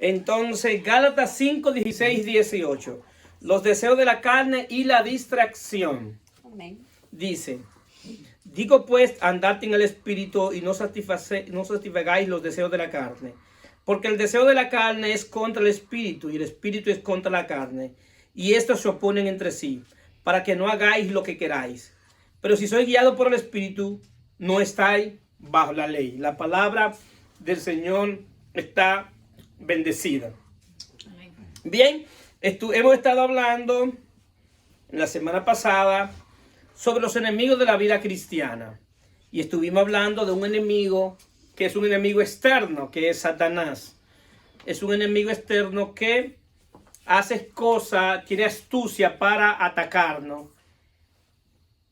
Entonces, Gálatas 5, 16, 18. Los deseos de la carne y la distracción. Amén. Dice, digo pues, andad en el espíritu y no satisfagáis los deseos de la carne. Porque el deseo de la carne es contra el espíritu y el espíritu es contra la carne. Y estos se oponen entre sí, para que no hagáis lo que queráis. Pero si sois guiados por el espíritu, no estáis bajo la ley. La palabra del Señor está bendecida. Bien, hemos estado hablando la semana pasada sobre los enemigos de la vida cristiana. Y estuvimos hablando de un enemigo que es un enemigo externo, que es Satanás. Es un enemigo externo que hace cosas, tiene astucia para atacarnos.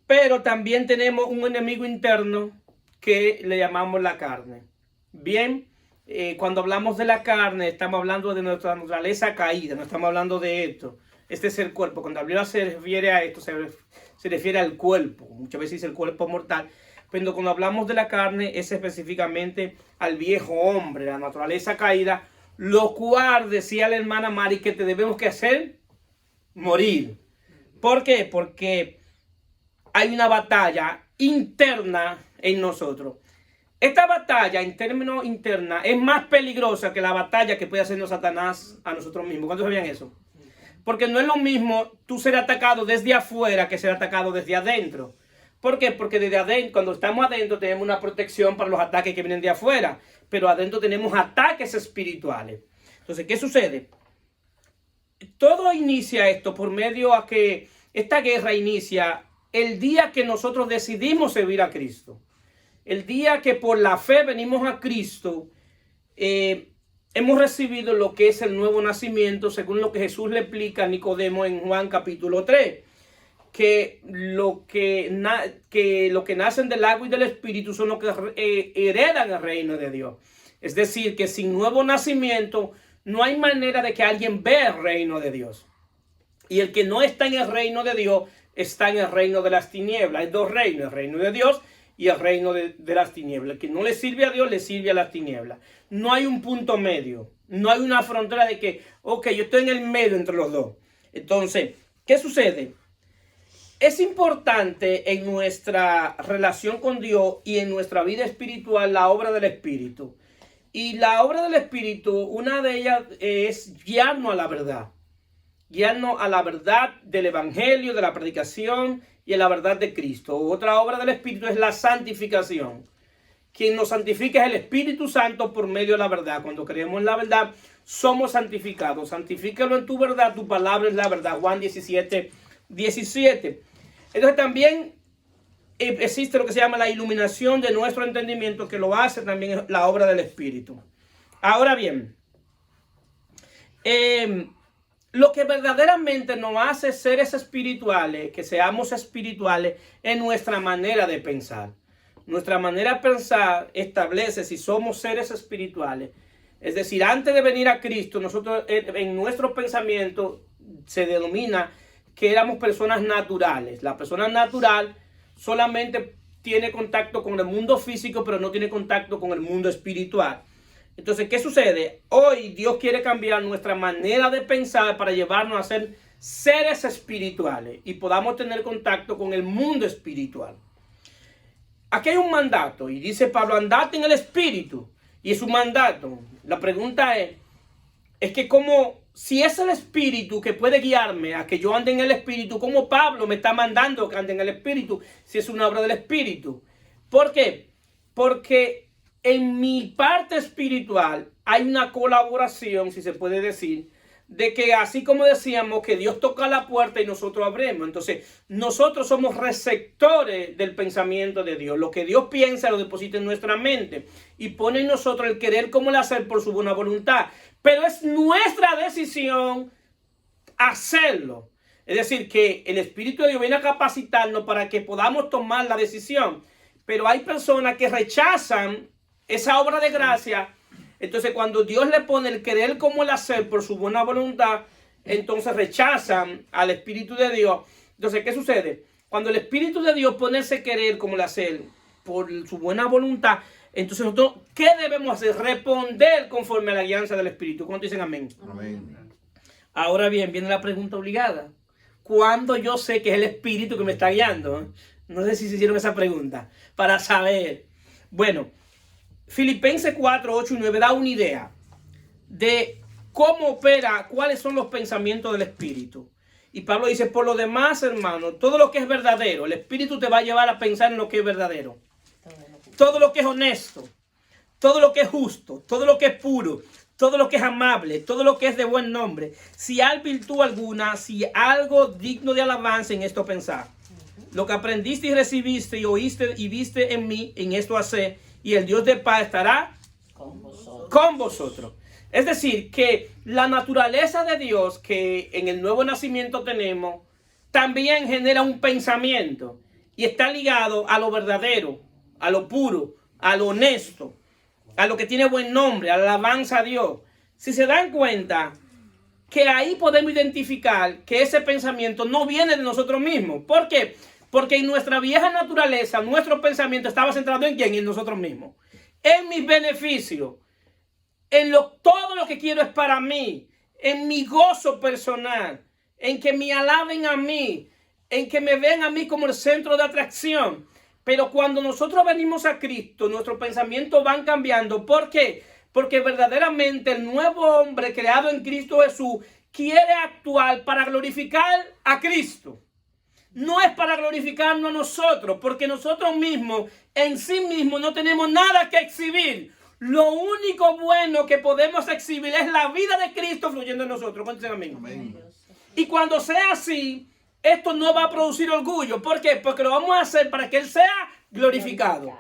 Pero también tenemos un enemigo interno que le llamamos la carne. Bien, cuando hablamos de la carne, estamos hablando de nuestra naturaleza caída, no estamos hablando de esto. Este es el cuerpo. Cuando la Biblia se refiere a esto, se refiere al cuerpo. Muchas veces dice el cuerpo mortal. Pero cuando hablamos de la carne, es específicamente al viejo hombre, la naturaleza caída, lo cual decía la hermana Mari que te debemos que hacer morir. ¿Por qué? Porque hay una batalla interna en nosotros. Esta batalla en términos interna es más peligrosa que la batalla que puede hacernos Satanás a nosotros mismos. ¿Cuántos sabían eso? Porque no es lo mismo tú ser atacado desde afuera que ser atacado desde adentro. ¿Por qué? Porque desde adentro, cuando estamos adentro, tenemos una protección para los ataques que vienen de afuera. Pero adentro tenemos ataques espirituales. Entonces, ¿qué sucede? Todo inicia esto por medio a que esta guerra inicia el día que nosotros decidimos servir a Cristo. El día que por la fe venimos a Cristo, hemos recibido lo que es el nuevo nacimiento, según lo que Jesús le explica a Nicodemo en Juan capítulo 3. Que lo que nacen del agua y del espíritu son los que heredan el reino de Dios. Es decir, que sin nuevo nacimiento no hay manera de que alguien vea el reino de Dios. Y el que no está en el reino de Dios está en el reino de las tinieblas. Hay dos reinos, el reino de Dios y el reino de las tinieblas. El que no le sirve a Dios, le sirve a las tinieblas. No hay un punto medio. No hay una frontera de que, ok, yo estoy en el medio entre los dos. Entonces, ¿qué sucede? Es importante en nuestra relación con Dios y en nuestra vida espiritual la obra del Espíritu. Y la obra del Espíritu, una de ellas es guiarnos a la verdad. Guiarnos a la verdad del Evangelio, de la predicación y a la verdad de Cristo. Otra obra del Espíritu es la santificación. Quien nos santifica es el Espíritu Santo por medio de la verdad. Cuando creemos en la verdad, somos santificados. Santifícalo en tu verdad, tu palabra es la verdad. Juan 17, 17. Entonces también existe lo que se llama la iluminación de nuestro entendimiento, que lo hace también la obra del Espíritu. Ahora bien, lo que verdaderamente nos hace seres espirituales, que seamos espirituales, es nuestra manera de pensar. Nuestra manera de pensar establece si somos seres espirituales. Es decir, antes de venir a Cristo, nosotros en nuestro pensamiento se denomina que éramos personas naturales. La persona natural solamente tiene contacto con el mundo físico, pero no tiene contacto con el mundo espiritual. Entonces, ¿qué sucede? Hoy Dios quiere cambiar nuestra manera de pensar para llevarnos a ser seres espirituales y podamos tener contacto con el mundo espiritual. Aquí hay un mandato y dice Pablo, andad en el espíritu. Y es un mandato. La pregunta es que como si es el Espíritu que puede guiarme a que yo ande en el Espíritu, ¿cómo Pablo me está mandando que ande en el Espíritu si es una obra del Espíritu? ¿Por qué? Porque en mi parte espiritual hay una colaboración, si se puede decir, de que así como decíamos que Dios toca la puerta y nosotros abrimos. Entonces, nosotros somos receptores del pensamiento de Dios. Lo que Dios piensa lo deposita en nuestra mente y pone en nosotros el querer como el hacer por su buena voluntad. Pero es nuestra decisión hacerlo. Es decir, que el Espíritu de Dios viene a capacitarnos para que podamos tomar la decisión. Pero hay personas que rechazan esa obra de gracia. Entonces, cuando Dios le pone el querer como el hacer por su buena voluntad, entonces rechazan al Espíritu de Dios. Entonces, ¿qué sucede? Cuando el Espíritu de Dios pone ese querer como el hacer por su buena voluntad, Entonces nosotros, ¿qué debemos hacer? Responder conforme a la guianza del Espíritu. ¿Cuántos dicen amén? Amén. Ahora bien, viene la pregunta obligada. ¿Cuándo yo sé que es el Espíritu que me está guiando? No sé si se hicieron esa pregunta para saber. Bueno, Filipenses 4, 8 y 9 da una idea de cómo opera, cuáles son los pensamientos del Espíritu. Y Pablo dice, por lo demás, hermano, todo lo que es verdadero, el Espíritu te va a llevar a pensar en lo que es verdadero. Todo lo que es honesto, todo lo que es justo, todo lo que es puro, todo lo que es amable, todo lo que es de buen nombre. Si hay virtud alguna, si algo digno de alabanza, en esto pensar. Lo que aprendiste y recibiste y oíste y viste en mí, en esto hacé, y el Dios de paz estará con vosotros. Es decir, que la naturaleza de Dios que en el nuevo nacimiento tenemos, también genera un pensamiento y está ligado a lo verdadero, a lo puro, a lo honesto, a lo que tiene buen nombre, a la alabanza a Dios. Si se dan cuenta que ahí podemos identificar que ese pensamiento no viene de nosotros mismos. ¿Por qué? Porque en nuestra vieja naturaleza, nuestro pensamiento estaba centrado en quién, en nosotros mismos. En mis beneficios, en todo lo que quiero es para mí, en mi gozo personal, en que me alaben a mí, en que me vean a mí como el centro de atracción. Pero cuando nosotros venimos a Cristo, nuestros pensamientos van cambiando. ¿Por qué? Porque verdaderamente el nuevo hombre creado en Cristo Jesús quiere actuar para glorificar a Cristo. No es para glorificarnos a nosotros, porque nosotros mismos, en sí mismos, no tenemos nada que exhibir. Lo único bueno que podemos exhibir es la vida de Cristo fluyendo en nosotros. ¿Cuántos dicen amén? Y cuando sea así, esto no va a producir orgullo. ¿Por qué? Porque lo vamos a hacer para que Él sea glorificado.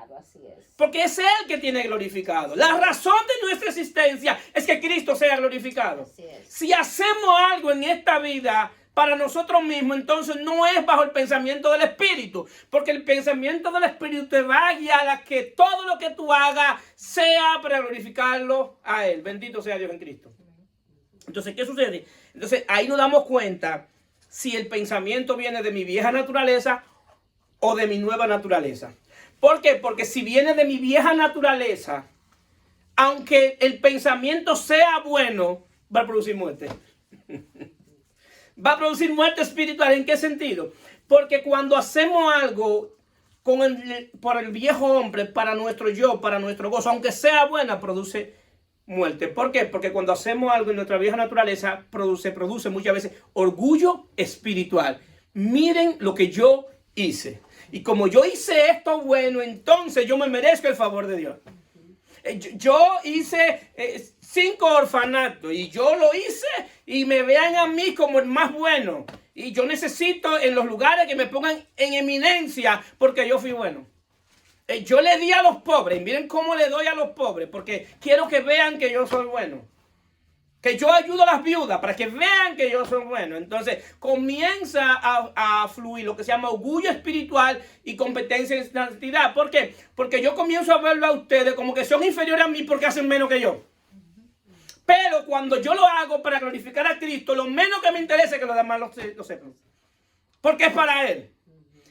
Porque es Él que tiene glorificado. La razón de nuestra existencia es que Cristo sea glorificado. Si hacemos algo en esta vida para nosotros mismos, entonces no es bajo el pensamiento del Espíritu, porque el pensamiento del Espíritu te va a guiar a que todo lo que tú hagas sea para glorificarlo a Él. Bendito sea Dios en Cristo. Entonces, ¿qué sucede? Entonces, ahí nos damos cuenta si el pensamiento viene de mi vieja naturaleza o de mi nueva naturaleza. ¿Por qué? Porque si viene de mi vieja naturaleza, aunque el pensamiento sea bueno, va a producir muerte. Va a producir muerte espiritual. ¿En qué sentido? Porque cuando hacemos algo por el viejo hombre, para nuestro yo, para nuestro gozo, aunque sea buena, produce muerte. ¿Por qué? Porque cuando hacemos algo en nuestra vieja naturaleza, produce muchas veces orgullo espiritual. Miren lo que yo hice. Y como yo hice esto bueno, entonces yo me merezco el favor de Dios. Yo hice 5 orfanatos y yo lo hice y me vean a mí como el más bueno. Y yo necesito en los lugares que me pongan en eminencia porque yo fui bueno. Yo le di a los pobres, y miren cómo le doy a los pobres, porque quiero que vean que yo soy bueno. Que yo ayudo a las viudas para que vean que yo soy bueno. Entonces comienza a fluir lo que se llama orgullo espiritual y competencia en santidad. ¿Por qué? Porque yo comienzo a verlo a ustedes como que son inferiores a mí porque hacen menos que yo. Pero cuando yo lo hago para glorificar a Cristo, lo menos que me interesa es que los demás lo sepan. Porque es para Él.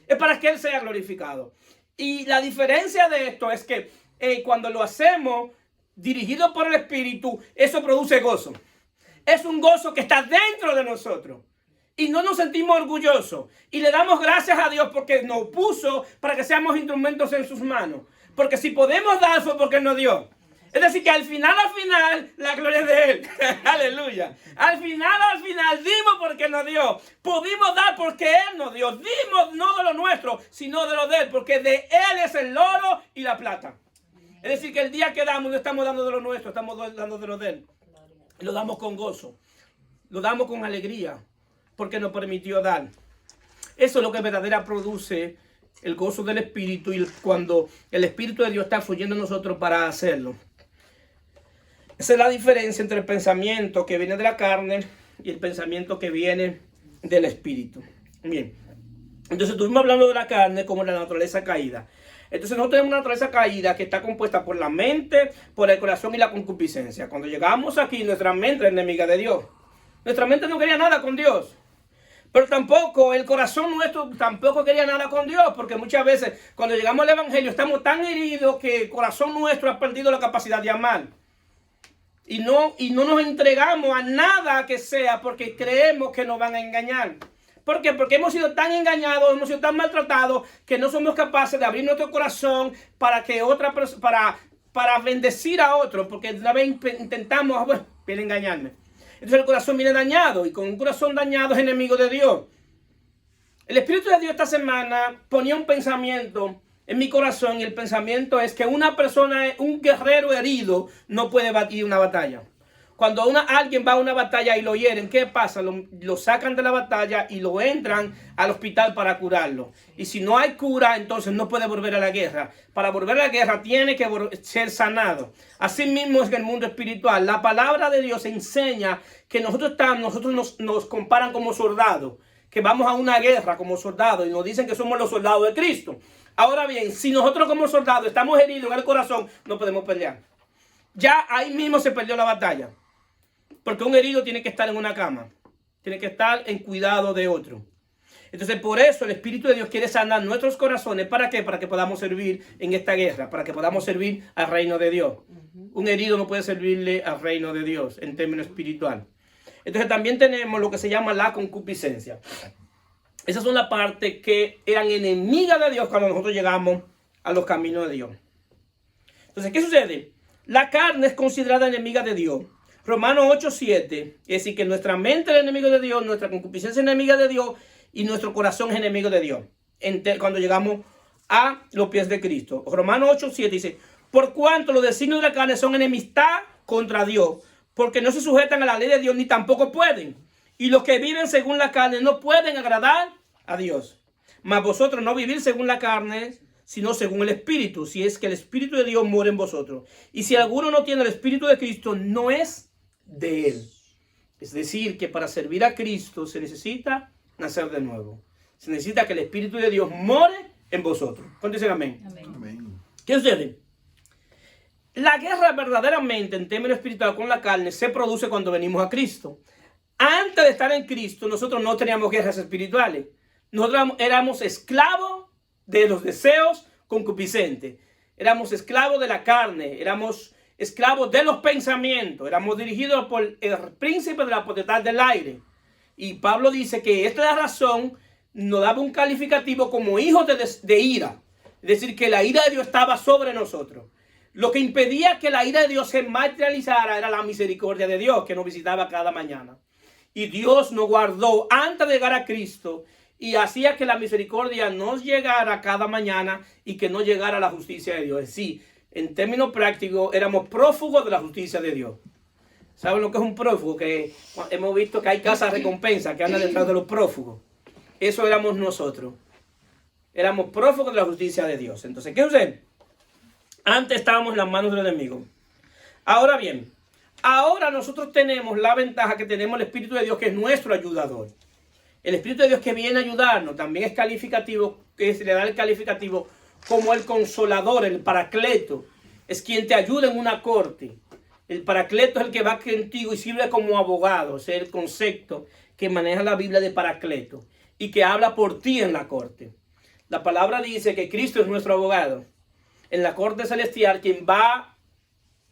Es para que Él sea glorificado. Y la diferencia de esto es que cuando lo hacemos dirigido por el Espíritu, eso produce gozo. Es un gozo que está dentro de nosotros. Y no nos sentimos orgullosos. Y le damos gracias a Dios porque nos puso para que seamos instrumentos en sus manos. Porque si podemos dar fue porque nos dio. Es decir, que al final, la gloria es de Él. Aleluya. Al final, dimos porque nos dio. Pudimos dar porque Él nos dio. Dimos no de lo nuestro, sino de lo de Él. Porque de Él es el oro y la plata. Es decir, que el día que damos no estamos dando de lo nuestro, estamos dando de lo de Él. Y lo damos con gozo. Lo damos con alegría. Porque nos permitió dar. Eso es lo que verdaderamente produce el gozo del Espíritu. Y cuando el Espíritu de Dios está fluyendo en nosotros para hacerlo. Esa es la diferencia entre el pensamiento que viene de la carne y el pensamiento que viene del Espíritu. Bien. Entonces estuvimos hablando de la carne como la naturaleza caída. Entonces nosotros tenemos una naturaleza caída que está compuesta por la mente, por el corazón y la concupiscencia. Cuando llegamos aquí, nuestra mente es enemiga de Dios. Nuestra mente no quería nada con Dios. Pero tampoco el corazón nuestro tampoco quería nada con Dios, porque muchas veces cuando llegamos al Evangelio estamos tan heridos que el corazón nuestro ha perdido la capacidad de amar. Y no nos entregamos a nada que sea porque creemos que nos van a engañar. ¿Por qué? Porque hemos sido tan engañados, hemos sido tan maltratados que no somos capaces de abrir nuestro corazón para que otra persona, para bendecir a otro, porque una vez intentamos, bueno, viene a engañarme. Entonces el corazón viene dañado, y con un corazón dañado es enemigo de Dios. El Espíritu de Dios esta semana ponía un pensamiento en mi corazón, y el pensamiento es que una persona, un guerrero herido, no puede batir una batalla. Cuando alguien va a una batalla y lo hieren, ¿qué pasa? Lo sacan de la batalla y lo entran al hospital para curarlo. Y si no hay cura, entonces no puede volver a la guerra. Para volver a la guerra tiene que ser sanado. Así mismo es que el mundo espiritual. La palabra de Dios enseña que nosotros nos comparan como soldados, que vamos a una guerra como soldados, y nos dicen que somos los soldados de Cristo. Ahora bien, si nosotros como soldados estamos heridos en el corazón, no podemos pelear. Ya ahí mismo se perdió la batalla. Porque un herido tiene que estar en una cama. Tiene que estar en cuidado de otro. Entonces, por eso el Espíritu de Dios quiere sanar nuestros corazones. ¿Para qué? Para que podamos servir en esta guerra. Para que podamos servir al reino de Dios. Un herido no puede servirle al reino de Dios en términos espiritual. Entonces, también tenemos lo que se llama la concupiscencia. Esas son las partes que eran enemigas de Dios cuando nosotros llegamos a los caminos de Dios. Entonces, ¿qué sucede? La carne es considerada enemiga de Dios. Romanos 8:7, es decir, que nuestra mente es enemigo de Dios, nuestra concupiscencia es enemiga de Dios y nuestro corazón es enemigo de Dios. Cuando llegamos a los pies de Cristo. Romanos 8:7 dice, por cuanto los designios de la carne son enemistad contra Dios, porque no se sujetan a la ley de Dios ni tampoco pueden. Y los que viven según la carne no pueden agradar a Dios. Mas vosotros no vivís según la carne, sino según el Espíritu, si es que el Espíritu de Dios mora en vosotros. Y si alguno no tiene el Espíritu de Cristo, no es de él. Es decir, que para servir a Cristo se necesita nacer de nuevo. Se necesita que el Espíritu de Dios more en vosotros. ¿Cuántos dicen amén? Amén. ¿Qué sucede? La guerra verdaderamente en términos espirituales con la carne se produce cuando venimos a Cristo. Antes de estar en Cristo, nosotros no teníamos guerras espirituales. Nosotros éramos esclavos de los deseos concupiscentes. Éramos esclavos de la carne. Éramos esclavos de los pensamientos. Éramos dirigidos por el príncipe de la potestad del aire. Y Pablo dice que esta es la razón, nos daba un calificativo como hijos de ira. Es decir, que la ira de Dios estaba sobre nosotros. Lo que impedía que la ira de Dios se materializara era la misericordia de Dios que nos visitaba cada mañana. Y Dios nos guardó antes de llegar a Cristo y hacía que la misericordia nos llegara cada mañana y que no llegara la justicia de Dios. Es decir, en términos prácticos, éramos prófugos de la justicia de Dios. ¿Saben lo que es un prófugo? Que hemos visto que hay casas de recompensa que andan detrás de los prófugos. Eso éramos nosotros. Éramos prófugos de la justicia de Dios. Entonces, ¿qué sucede? Antes estábamos en las manos del enemigo. Ahora bien, ahora nosotros tenemos la ventaja que tenemos el Espíritu de Dios, que es nuestro ayudador. El Espíritu de Dios que viene a ayudarnos también es calificativo, que se le da el calificativo como el consolador, el paracleto. Es quien te ayuda en una corte. El paracleto es el que va contigo y sirve como abogado. Ese es el concepto que maneja la Biblia de paracleto y que habla por ti en la corte. La palabra dice que Cristo es nuestro abogado. En la corte celestial, quien va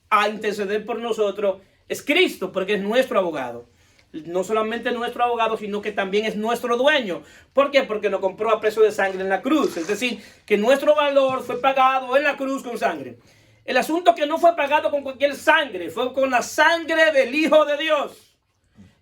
a interceder por nosotros es Cristo, porque es nuestro abogado. No solamente nuestro abogado, sino que también es nuestro dueño. ¿Por qué? Porque nos compró a precio de sangre en la cruz. Es decir, que nuestro valor fue pagado en la cruz con sangre. El asunto es que no fue pagado con cualquier sangre, fue con la sangre del Hijo de Dios.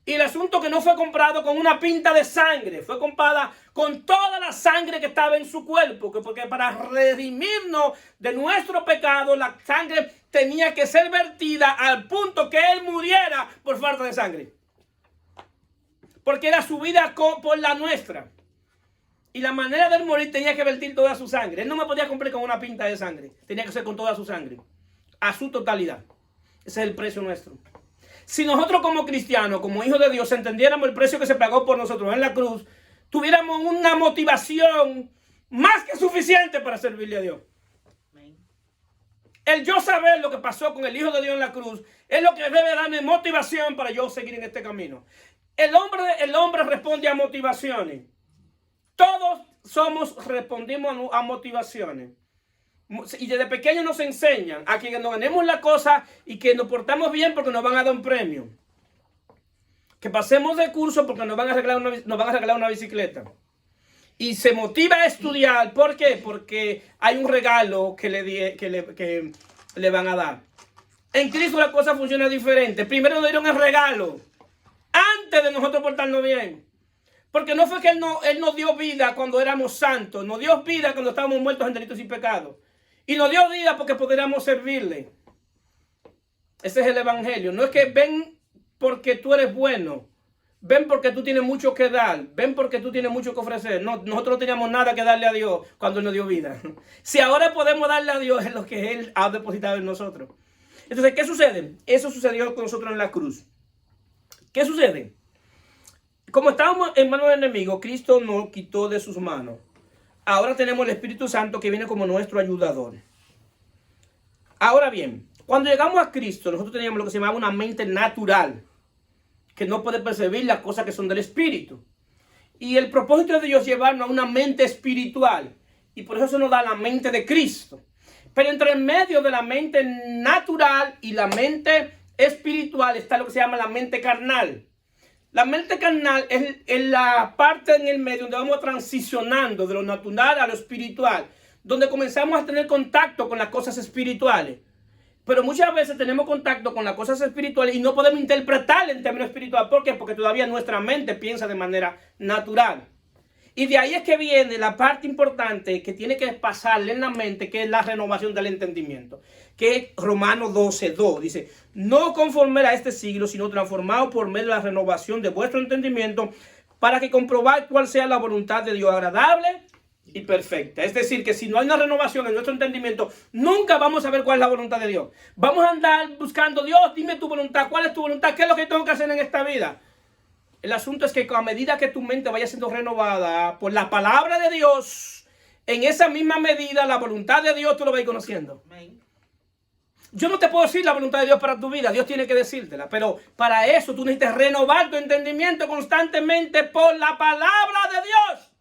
Y el asunto que no fue comprado con una pinta de sangre, fue comprada con toda la sangre que estaba en su cuerpo. Porque para redimirnos de nuestro pecado, la sangre tenía que ser vertida al punto que Él muriera por falta de sangre. Porque era su vida por la nuestra. Y la manera de él morir tenía que vertir toda su sangre. Él no me podía cumplir con una pinta de sangre. Tenía que ser con toda su sangre. A su totalidad. Ese es el precio nuestro. Si nosotros como cristianos, como hijos de Dios, entendiéramos el precio que se pagó por nosotros en la cruz, tuviéramos una motivación más que suficiente para servirle a Dios. El yo saber lo que pasó con el Hijo de Dios en la cruz es lo que debe darme motivación para yo seguir en este camino. El hombre responde a motivaciones. Todos respondimos a motivaciones. Y desde pequeños nos enseñan a que nos ganemos la cosa y que nos portamos bien porque nos van a dar un premio. Que pasemos de curso porque nos van a regalar una bicicleta. Y se motiva a estudiar. ¿Por qué? Porque hay un regalo que le van a dar. En Cristo la cosa funciona diferente. Primero nos dieron el regalo antes de nosotros portarnos bien. Porque no fue que Él nos dio vida cuando éramos santos. Nos dio vida cuando estábamos muertos en delitos y pecados. Y nos dio vida porque pudiéramos servirle. Ese es el evangelio. No es que ven porque tú eres bueno. Ven porque tú tienes mucho que dar. Ven porque tú tienes mucho que ofrecer. No, nosotros no teníamos nada que darle a Dios cuando Él nos dio vida. Si ahora podemos darle a Dios es lo que Él ha depositado en nosotros. Entonces, ¿qué sucede? Eso sucedió con nosotros en la cruz. ¿Qué sucede? Como estábamos en manos del enemigo, Cristo nos quitó de sus manos. Ahora tenemos el Espíritu Santo que viene como nuestro ayudador. Ahora bien, cuando llegamos a Cristo, nosotros teníamos lo que se llamaba una mente natural, que no puede percibir las cosas que son del Espíritu. Y el propósito de Dios es llevarnos a una mente espiritual. Y por eso se nos da la mente de Cristo. Pero entre el medio de la mente natural y la mente espiritual está lo que se llama la mente carnal. La mente carnal es la parte en el medio donde vamos transicionando de lo natural a lo espiritual, donde comenzamos a tener contacto con las cosas espirituales. Pero muchas veces tenemos contacto con las cosas espirituales y no podemos interpretar en términos espirituales. ¿Por qué? Porque todavía nuestra mente piensa de manera natural. Y de ahí es que viene la parte importante que tiene que pasarle en la mente, que es la renovación del entendimiento. Que es Romanos 12:2. Dice, no conforme a este siglo, sino transformado por medio de la renovación de vuestro entendimiento, para que comprobáis cuál sea la voluntad de Dios agradable y perfecta. Es decir, que si no hay una renovación en nuestro entendimiento, nunca vamos a ver cuál es la voluntad de Dios. Vamos a andar buscando, Dios, dime tu voluntad, cuál es tu voluntad, qué es lo que tengo que hacer en esta vida. El asunto es que a medida que tu mente vaya siendo renovada por la palabra de Dios, en esa misma medida la voluntad de Dios tú lo vas conociendo. Yo no te puedo decir la voluntad de Dios para tu vida, Dios tiene que decírtela, pero para eso tú necesitas renovar tu entendimiento constantemente por la palabra de Dios.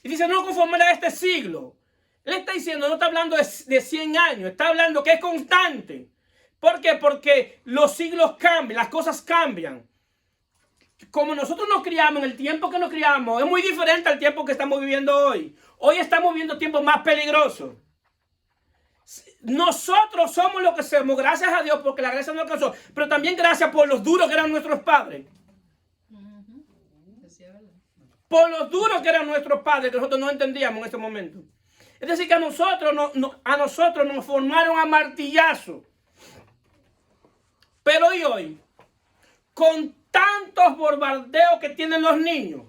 Y dice, no conforme a este siglo. Él está diciendo, no está hablando de 100 años, está hablando que es constante. ¿Por qué? Porque los siglos cambian, las cosas cambian. Como nosotros nos criamos, en el tiempo que nos criamos, es muy diferente al tiempo que estamos viviendo hoy. Hoy estamos viviendo tiempos más peligrosos. Nosotros somos lo que somos, gracias a Dios, porque la gracia nos alcanzó, pero también gracias por los duros que eran nuestros padres. Por los duros que eran nuestros padres, que nosotros no entendíamos en este momento. Es decir, que a nosotros nos formaron a martillazo. Pero hoy, con tantos bombardeos que tienen los niños,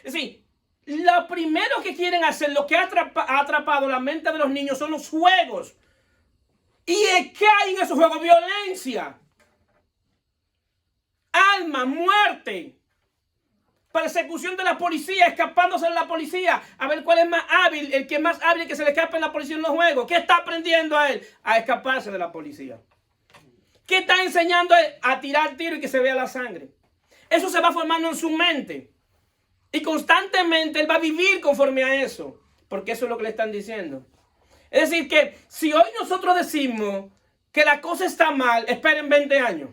es decir, lo primero que quieren hacer, lo que ha atrapado la mente de los niños son los juegos. ¿Y qué hay en esos juegos? Violencia, alma, muerte, persecución de la policía, escapándose de la policía, a ver cuál es más hábil, el que más hábil que se le escape a la policía en los juegos. ¿Qué está aprendiendo a él? A escaparse de la policía. ¿Qué está enseñando a tirar tiro y que se vea la sangre? Eso se va formando en su mente. Y constantemente él va a vivir conforme a eso. Porque eso es lo que le están diciendo. Es decir, que si hoy nosotros decimos que la cosa está mal, esperen 20 años.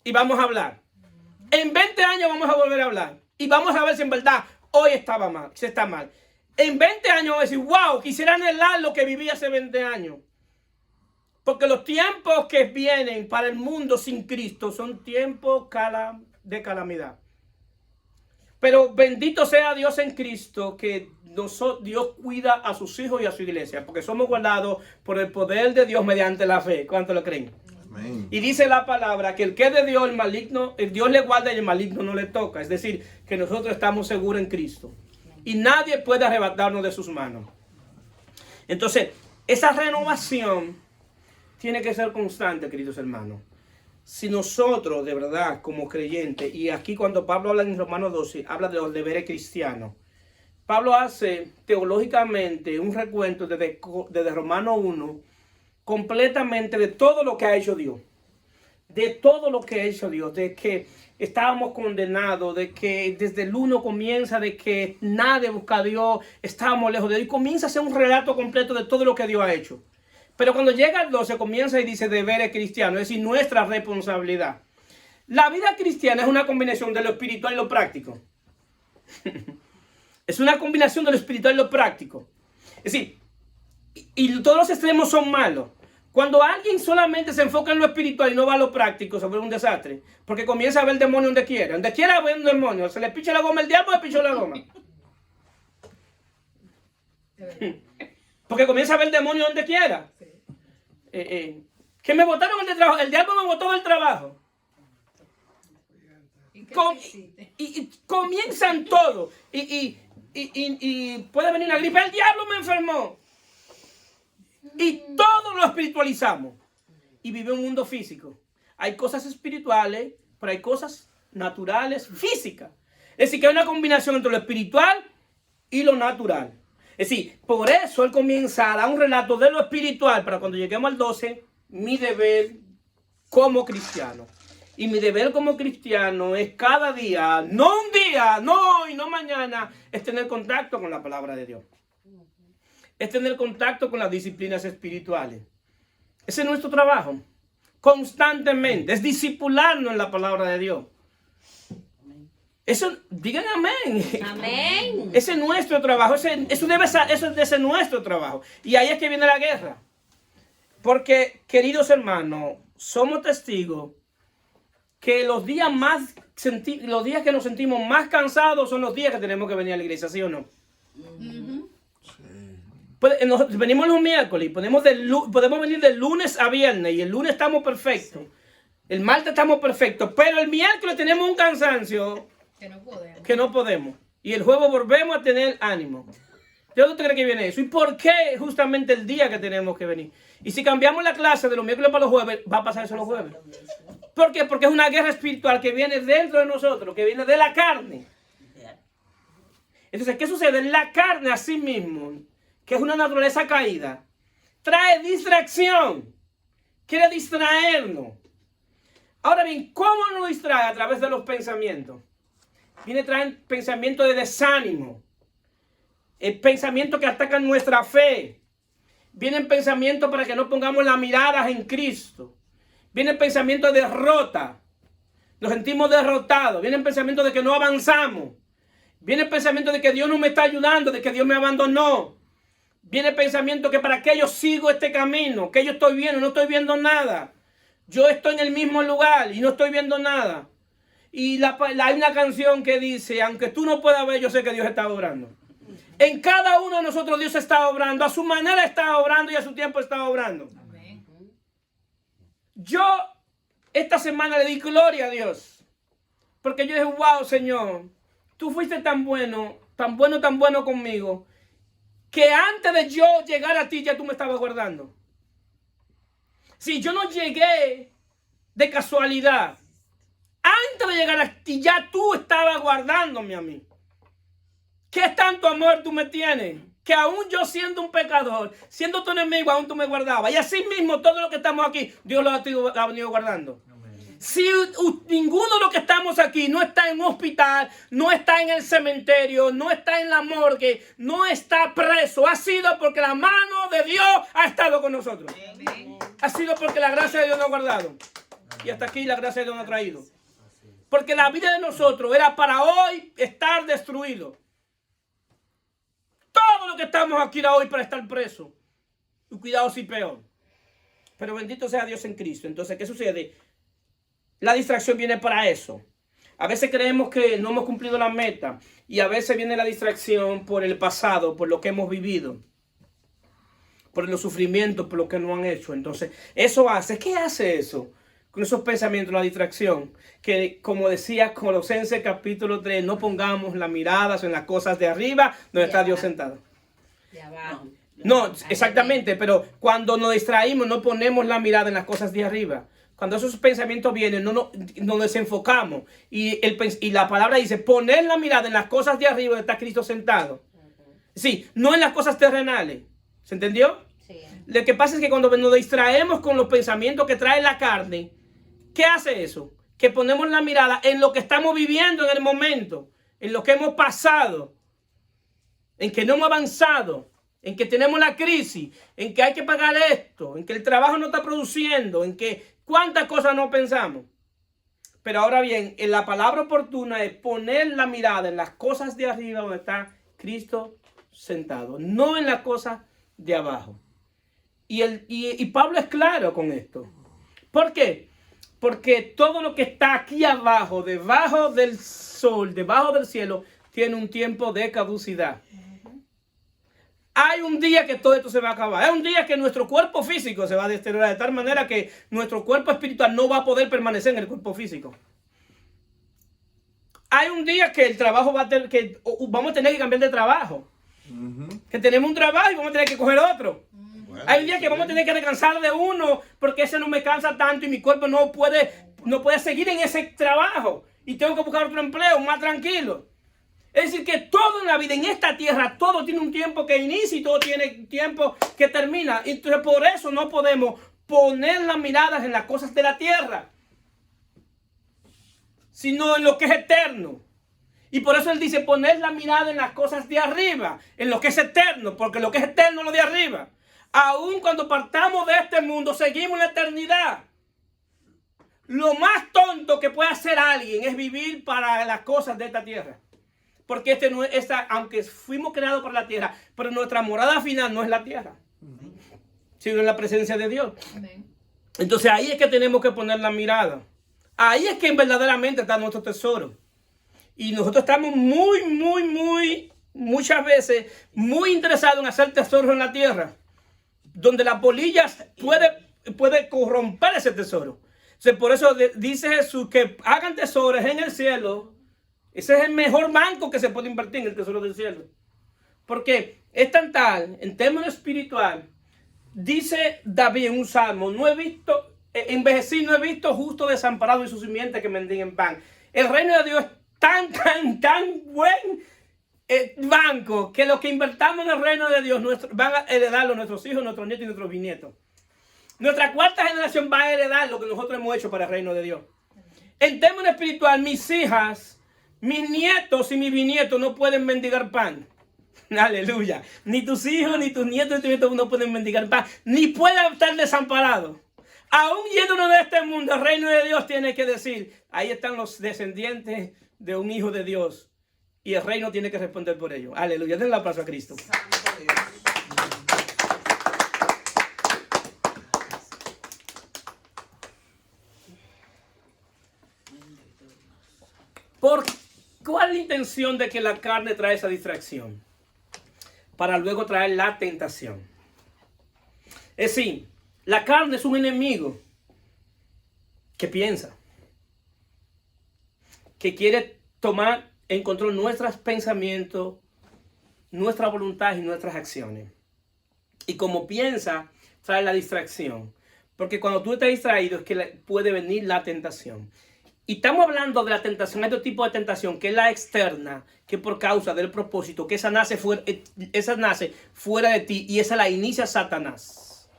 Y vamos a hablar. En 20 años vamos a volver a hablar. Y vamos a ver si en verdad hoy estaba mal, si está mal. En 20 años vamos a decir, wow, quisiera anhelar lo que viví hace 20 años. Porque los tiempos que vienen para el mundo sin Cristo son tiempos de calamidad. Pero bendito sea Dios en Cristo, que Dios cuida a sus hijos y a su iglesia, porque somos guardados por el poder de Dios mediante la fe. ¿Cuánto lo creen? Amén. Y dice la palabra que el que es de Dios, el maligno, el Dios le guarda y el maligno no le toca. Es decir, que nosotros estamos seguros en Cristo. Y nadie puede arrebatarnos de sus manos. Entonces, esa renovación tiene que ser constante, queridos hermanos. Si nosotros, de verdad, como creyentes, y aquí cuando Pablo habla en Romanos 12, habla de los deberes cristianos. Pablo hace teológicamente un recuento desde Romanos 1, completamente de todo lo que ha hecho Dios. de todo lo que ha hecho Dios, de que estábamos condenados, de que desde el 1 comienza, de que nadie busca a Dios, estábamos lejos de Dios, y comienza a ser un relato completo de todo lo que Dios ha hecho. Pero cuando llega al 12 comienza y dice deberes cristianos, es decir, nuestra responsabilidad. La vida cristiana es una combinación de lo espiritual y lo práctico. Es una combinación de lo espiritual y lo práctico. Es decir, y todos los extremos son malos. Cuando alguien solamente se enfoca en lo espiritual y no va a lo práctico, se vuelve un desastre. Porque comienza a ver el demonio donde quiera. Donde quiera ver un demonio. Se le picha la goma al diablo, le pichó la goma. Porque comienza a ver el demonio donde quiera. Que me botaron del trabajo. El diablo me botó del trabajo. Y comienzan todo. Y puede venir una gripe. El diablo me enfermó. Y todo lo espiritualizamos. Y vive un mundo físico. Hay cosas espirituales, pero hay cosas naturales, físicas. Es decir, que hay una combinación entre lo espiritual y lo natural. Es decir, por eso él comienza a dar un relato de lo espiritual para cuando lleguemos al 12, mi deber como cristiano. Y mi deber como cristiano es cada día, no un día, no hoy, no mañana, es tener contacto con la palabra de Dios. Es tener contacto con las disciplinas espirituales. Ese es nuestro trabajo. Constantemente. Es discipularnos en la palabra de Dios. Eso, digan amén. Amén. Ese es nuestro trabajo. Eso debe ser nuestro trabajo. Y ahí es que viene la guerra. Porque, queridos hermanos, somos testigos que los días que nos sentimos más cansados son los días que tenemos que venir a la iglesia, ¿sí o no? Venimos los miércoles, podemos venir de lunes a viernes y el lunes estamos perfectos. El martes estamos perfectos, pero el miércoles tenemos un cansancio que no podemos. Y el jueves volvemos a tener ánimo. ¿De dónde cree que viene eso? ¿Y por qué justamente el día que tenemos que venir? Y si cambiamos la clase de los miércoles para los jueves, va a pasar eso los jueves. ¿Por qué? Porque es una guerra espiritual que viene dentro de nosotros, que viene de la carne. Entonces, ¿qué sucede? La carne a sí mismo, que es una naturaleza caída, trae distracción. Quiere distraernos. Ahora bien, ¿cómo nos distrae? A través de los pensamientos. Viene a traer pensamientos de desánimo. Pensamientos que atacan nuestra fe. Vienen pensamientos para que no pongamos las miradas en Cristo. Vienen pensamientos de derrota. Nos sentimos derrotados. Vienen pensamientos de que no avanzamos. Vienen pensamientos de que Dios no me está ayudando, de que Dios me abandonó. Viene pensamiento que para qué yo sigo este camino, que yo estoy viendo, no estoy viendo nada. Yo estoy en el mismo lugar y no estoy viendo nada. Y hay una canción que dice, aunque tú no puedas ver, yo sé que Dios está obrando. En cada uno de nosotros Dios está obrando, a su manera está obrando y a su tiempo está obrando. Amén. Yo esta semana le di gloria a Dios, porque yo dije, wow, Señor, tú fuiste tan bueno conmigo, que antes de yo llegar a ti ya tú me estabas guardando. Si yo no llegué de casualidad, antes de llegar a ti ya tú estabas guardándome a mí. ¿Qué tanto amor tú me tienes? Que aún yo siendo un pecador, siendo tu enemigo, aún tú me guardabas. Y así mismo todo lo que estamos aquí, Dios lo ha venido guardando. Si ninguno de los que estamos aquí no está en un hospital, no está en el cementerio, no está en la morgue, no está preso, ha sido porque la mano de Dios ha estado con nosotros. Amén. Ha sido porque la gracia de Dios nos ha guardado. Y hasta aquí la gracia de Dios nos ha traído. Porque la vida de nosotros era para hoy estar destruido. Todo lo que estamos aquí era hoy para estar preso. Y cuidado si peor. Pero bendito sea Dios en Cristo. Entonces, ¿qué sucede? La distracción viene para eso. A veces creemos que no hemos cumplido la meta. Y a veces viene la distracción por el pasado, por lo que hemos vivido. Por los sufrimientos, por lo que no han hecho. Entonces, eso hace. ¿Qué hace eso? Con esos pensamientos, la distracción. Que como decía Colosenses capítulo 3, no pongamos las miradas en las cosas de arriba, donde está Dios sentado. De abajo. No, exactamente, pero cuando nos distraímos, no ponemos la mirada en las cosas de arriba. Cuando esos pensamientos vienen, nos desenfocamos. Y la palabra dice, poner la mirada en las cosas de arriba donde está Cristo sentado. Sí, no en las cosas terrenales. ¿Se entendió? Sí. Lo que pasa es que cuando nos distraemos con los pensamientos que trae la carne, ¿Qué hace eso? Que ponemos la mirada en lo que estamos viviendo en el momento, en lo que hemos pasado, en que no hemos avanzado, en que tenemos la crisis, en que hay que pagar esto, en que el trabajo no está produciendo, en que cuántas cosas no pensamos. Pero ahora bien, en la palabra oportuna es poner la mirada en las cosas de arriba donde está Cristo sentado, no en las cosas de abajo. Y Pablo es claro con esto. ¿Por qué? Porque todo lo que está aquí abajo, debajo del sol, debajo del cielo, tiene un tiempo de caducidad. Hay un día que todo esto se va a acabar. Hay un día que nuestro cuerpo físico se va a deteriorar de tal manera que nuestro cuerpo espiritual no va a poder permanecer en el cuerpo físico. Hay un día que el trabajo va a tener que vamos a tener que cambiar de trabajo. Que tenemos un trabajo y vamos a tener que coger otro. Bueno, hay un día que vamos a tener que descansar de uno porque ese no me cansa tanto y mi cuerpo no puede seguir en ese trabajo y tengo que buscar otro empleo más tranquilo. Es decir, que todo en la vida, en esta tierra, todo tiene un tiempo que inicia y todo tiene tiempo que termina. Entonces, por eso no podemos poner las miradas en las cosas de la tierra, sino en lo que es eterno. Y por eso él dice, poner la mirada en las cosas de arriba, en lo que es eterno, porque lo que es eterno es lo de arriba. Aun cuando partamos de este mundo, seguimos en la eternidad. Lo más tonto que puede hacer alguien es vivir para las cosas de esta tierra. Porque aunque fuimos creados por la tierra, pero nuestra morada final no es la tierra, sino en la presencia de Dios. Amén. Entonces ahí es que tenemos que poner la mirada. Ahí es que verdaderamente está nuestro tesoro. Y nosotros estamos muchas veces muy interesados en hacer tesoros en la tierra, donde la polilla puede corromper ese tesoro. Entonces, por eso dice Jesús que hagan tesoros en el cielo. Ese es el mejor banco que se puede invertir en el tesoro del cielo. Porque es tan tal, en términos espiritual, dice David en un salmo, no he visto justo desamparado y su simiente que mendiguen pan. El reino de Dios es tan buen banco que lo que invertamos en el reino de Dios van a heredarlo nuestros hijos, nuestros nietos y nuestros bisnietos. Nuestra cuarta generación va a heredar lo que nosotros hemos hecho para el reino de Dios. En términos espiritual, mis hijas, mis nietos y mis bisnietos no pueden mendigar pan. Aleluya. Ni tus hijos, ni tus nietos, ni tus nietos no pueden mendigar pan. Ni pueden estar desamparados. Aún yéndonos de este mundo, el reino de Dios tiene que decir, ahí están los descendientes de un hijo de Dios. Y el reino tiene que responder por ello. Aleluya. Den el aplauso a Cristo. ¿Cuál es la intención de que la carne trae esa distracción? Para luego traer la tentación. Es decir, la carne es un enemigo que piensa, que quiere tomar en control nuestros pensamientos, nuestra voluntad y nuestras acciones. Y como piensa, trae la distracción. Porque cuando tú estás distraído es que puede venir la tentación. Y estamos hablando de la tentación, hay otro tipo de tentación, que es la externa, que por causa del propósito, que esa nace fuera de ti y esa la inicia Satanás,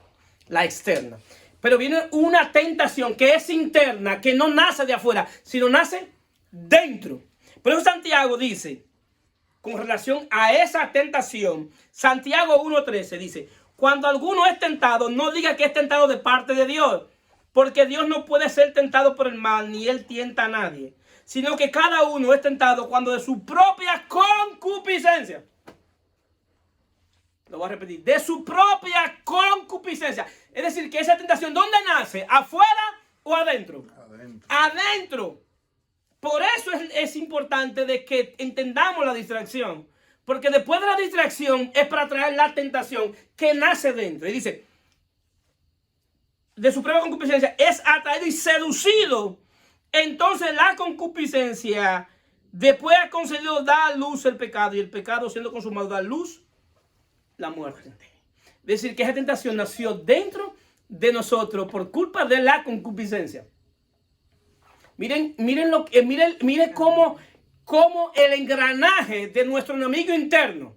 la externa. Pero viene una tentación que es interna, que no nace de afuera, sino nace dentro. Por eso Santiago dice, con relación a esa tentación, Santiago 1:13 dice, cuando alguno es tentado, no diga que es tentado de parte de Dios. Porque Dios no puede ser tentado por el mal, ni Él tienta a nadie. Sino que cada uno es tentado cuando de su propia concupiscencia. Lo voy a repetir. De su propia concupiscencia. Es decir, que esa tentación, ¿dónde nace? ¿Afuera o adentro? Adentro. Por eso es importante de que entendamos la distracción. Porque después de la distracción es para traer la tentación que nace dentro. Y dice, de su propia concupiscencia es atraído y seducido. Entonces la concupiscencia después ha concedido dar a luz el pecado, y el pecado siendo consumado da luz la muerte. Es decir, que esa tentación nació dentro de nosotros por culpa de la concupiscencia. Miren cómo el engranaje de nuestro enemigo interno.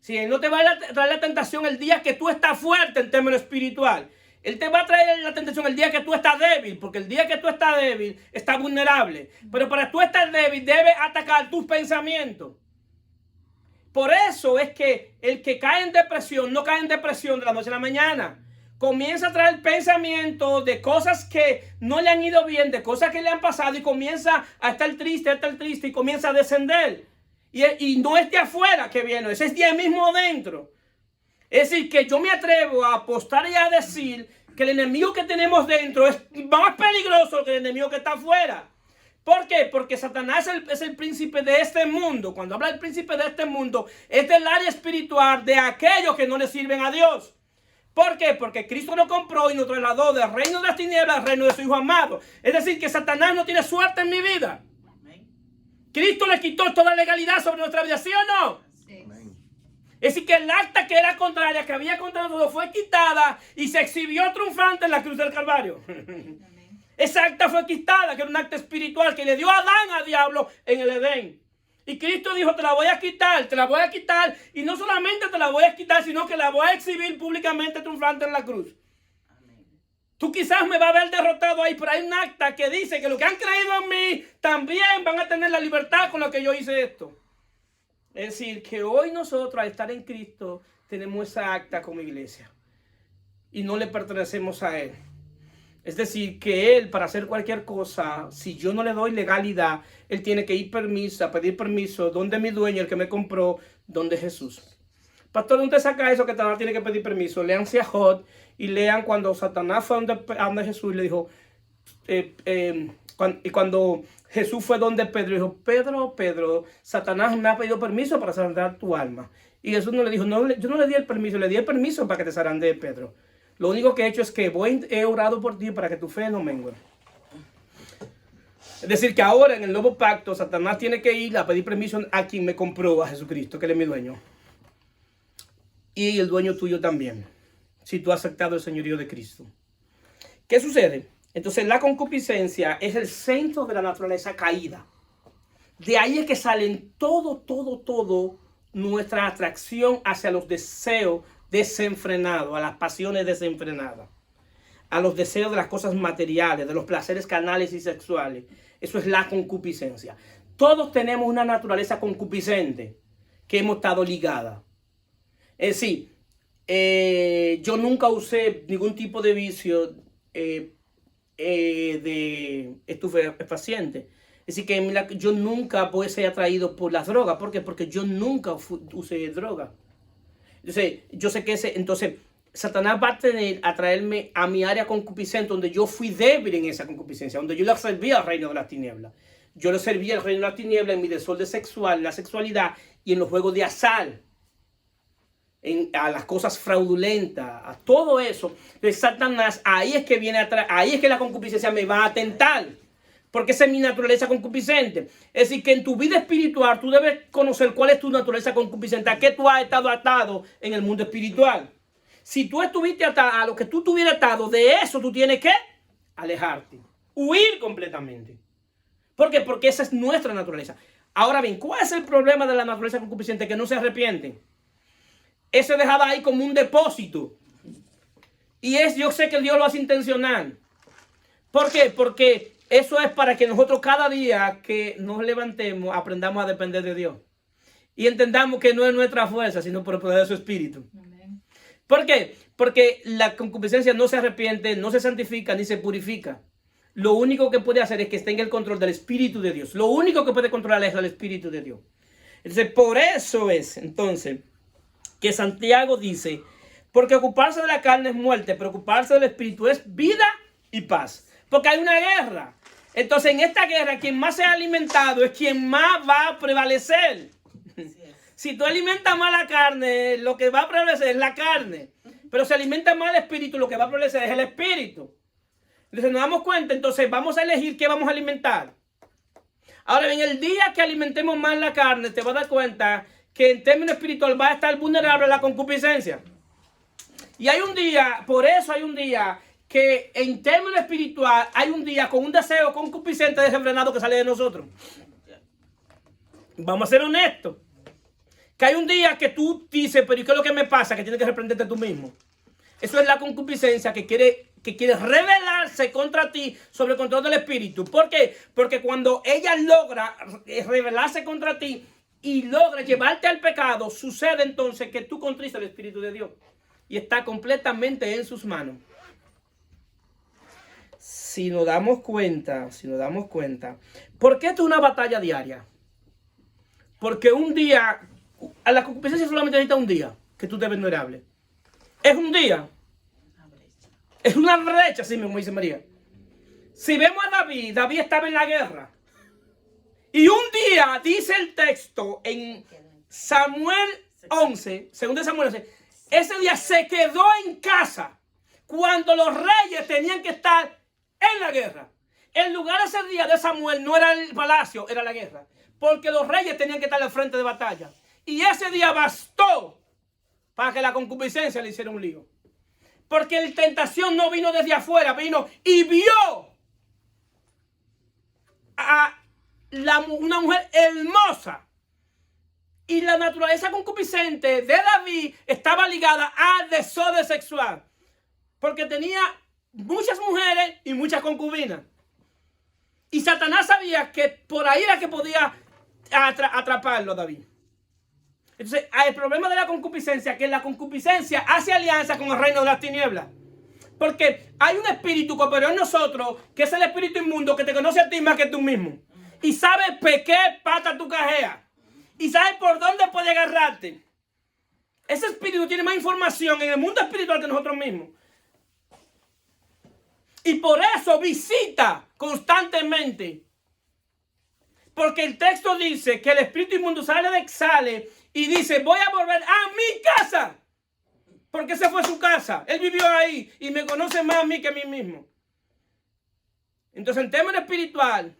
Si no te va a traer la tentación el día que tú estás fuerte en términos espiritual. Él te va a traer la tentación el día que tú estás débil, porque el día que tú estás débil, estás vulnerable. Pero para tú estar débil, debes atacar tus pensamientos. Por eso es que el que cae en depresión, no cae en depresión de la noche a la mañana. Comienza a traer pensamientos de cosas que no le han ido bien, de cosas que le han pasado, y comienza a estar triste y comienza a descender. Y no es de afuera que viene, ese es de ahí mismo dentro. Es decir, que yo me atrevo a apostar y a decir que el enemigo que tenemos dentro es más peligroso que el enemigo que está afuera. ¿Por qué? Porque Satanás es el príncipe de este mundo. Cuando habla del príncipe de este mundo, es del área espiritual de aquellos que no le sirven a Dios. ¿Por qué? Porque Cristo nos compró y nos trasladó del reino de las tinieblas al reino de su Hijo amado. Es decir, que Satanás no tiene suerte en mi vida. Cristo le quitó toda legalidad sobre nuestra vida, ¿sí o no? Sí. Es decir, que el acta que era contraria, que había contra nosotros, fue quitada y se exhibió triunfante en la cruz del Calvario. Esa acta fue quitada, que era un acta espiritual que le dio a Adán al diablo en el Edén. Y Cristo dijo, te la voy a quitar, y no solamente te la voy a quitar, sino que la voy a exhibir públicamente triunfante en la cruz. Amén. Tú quizás me vas a ver derrotado ahí, pero hay un acta que dice que los que han creído en mí también van a tener la libertad con la que yo hice esto. Es decir, que hoy nosotros al estar en Cristo tenemos esa acta como iglesia y no le pertenecemos a Él. Es decir, que Él para hacer cualquier cosa, si yo no le doy legalidad, Él tiene que ir a pedir permiso, donde mi dueño, el que me compró, donde Jesús. Pastor, ¿dónde saca eso que Satanás tiene que pedir permiso? Lean Sejot y lean cuando Satanás fue donde Jesús y le dijo, cuando Jesús fue donde Pedro, dijo, Pedro, Satanás me ha pedido permiso para zarandar tu alma. Y Jesús no le dijo, no, yo no le di el permiso para que te zarandee, Pedro. Lo único que he hecho es que he orado por ti para que tu fe no mengue. Es decir, que ahora en el nuevo pacto, Satanás tiene que ir a pedir permiso a quien me compró, a Jesucristo, que Él es mi dueño. Y el dueño tuyo también, si tú has aceptado el señorío de Cristo. ¿Qué sucede? Entonces la concupiscencia es el centro de la naturaleza caída. De ahí es que salen todo nuestra atracción hacia los deseos desenfrenados, a las pasiones desenfrenadas, a los deseos de las cosas materiales, de los placeres carnales y sexuales. Eso es la concupiscencia. Todos tenemos una naturaleza concupiscente que hemos estado ligada. Es decir, yo nunca usé ningún tipo de vicio de estupefaciente. Es decir, que yo nunca puedo ser atraído por las drogas. ¿Por qué? Porque yo nunca usé droga. Entonces, yo sé que entonces Satanás va a atraerme a mi área concupiscente, donde yo fui débil en esa concupiscencia, donde yo le servía al reino de las tinieblas. Yo le servía al reino de las tinieblas en mi desorden sexual, en la sexualidad y en los juegos de azar, a las cosas fraudulentas, a todo eso. Entonces, Satanás, ahí es que ahí es que la concupiscencia me va a tentar. Porque esa es mi naturaleza concupiscente. Es decir, que en tu vida espiritual tú debes conocer cuál es tu naturaleza concupiscente, a qué tú has estado atado en el mundo espiritual. Si tú estuviste atado a lo que tú estuvieras atado, de eso tú tienes que alejarte, huir completamente. ¿Por qué? Porque esa es nuestra naturaleza. Ahora bien, ¿cuál es el problema de la naturaleza concupiscente? Que no se arrepiente. Eso es dejado ahí como un depósito. Y yo sé que Dios lo hace intencional. ¿Por qué? Porque eso es para que nosotros cada día que nos levantemos aprendamos a depender de Dios. Y entendamos que no es nuestra fuerza, sino por el poder de su Espíritu. Amén. ¿Por qué? Porque la concupiscencia no se arrepiente, no se santifica, ni se purifica. Lo único que puede hacer es que esté en el control del Espíritu de Dios. Lo único que puede controlar es el Espíritu de Dios. Entonces, por eso es, entonces, que Santiago dice, porque ocuparse de la carne es muerte, pero ocuparse del Espíritu es vida y paz. Porque hay una guerra. Entonces, en esta guerra, quien más se ha alimentado es quien más va a prevalecer. Si tú alimentas más la carne, lo que va a prevalecer es la carne. Pero si alimentas más el espíritu, lo que va a prevalecer es el espíritu. Entonces nos damos cuenta, entonces vamos a elegir qué vamos a alimentar. Ahora, en el día que alimentemos más la carne, te vas a dar cuenta que en términos espirituales va a estar vulnerable a la concupiscencia. Y hay un día, por eso hay un día que en términos espiritual hay un día con un deseo concupiscente desenfrenado que sale de nosotros. Vamos a ser honestos. Que hay un día que tú dices, pero ¿y qué es lo que me pasa? Que tienes que reprenderte tú mismo. Eso es la concupiscencia que quiere rebelarse contra ti sobre el control del espíritu. ¿Por qué? Porque cuando ella logra rebelarse contra ti y logra llevarte al pecado, sucede entonces que tú contristas el espíritu de Dios y está completamente en sus manos. Si nos damos cuenta, ¿por qué esto es una batalla diaria? Porque un día, a la concupiscencia solamente necesita un día que tú estés vulnerable. Es un día. Es una brecha, así mismo dice María. Si vemos a David, David estaba en la guerra. Y un día, dice el texto en Samuel 11, segundo de Samuel 11, ese día se quedó en casa cuando los reyes tenían que estar en la guerra. El lugar ese día de Samuel no era el palacio, era la guerra. Porque los reyes tenían que estar al frente de batalla. Y ese día bastó para que la concupiscencia le hiciera un lío. Porque la tentación no vino desde afuera, vino y vio a una mujer hermosa. Y la naturaleza concupiscente de David estaba ligada al desorden sexual. Porque tenía muchas mujeres y muchas concubinas. Y Satanás sabía que por ahí era que podía atraparlo a David. Entonces, el problema de la concupiscencia es que la concupiscencia hace alianza con el reino de las tinieblas. Porque hay un espíritu que operó en nosotros, que es el espíritu inmundo, que te conoce a ti más que tú mismo. Y sabe qué pata tú cajeas. Y sabe por dónde puede agarrarte. Ese espíritu tiene más información en el mundo espiritual que nosotros mismos. Y por eso visita constantemente. Porque el texto dice que el espíritu inmundo sale y dice, voy a volver a mi casa. Porque esa fue su casa. Él vivió ahí y me conoce más a mí que a mí mismo. Entonces, en términos espiritual,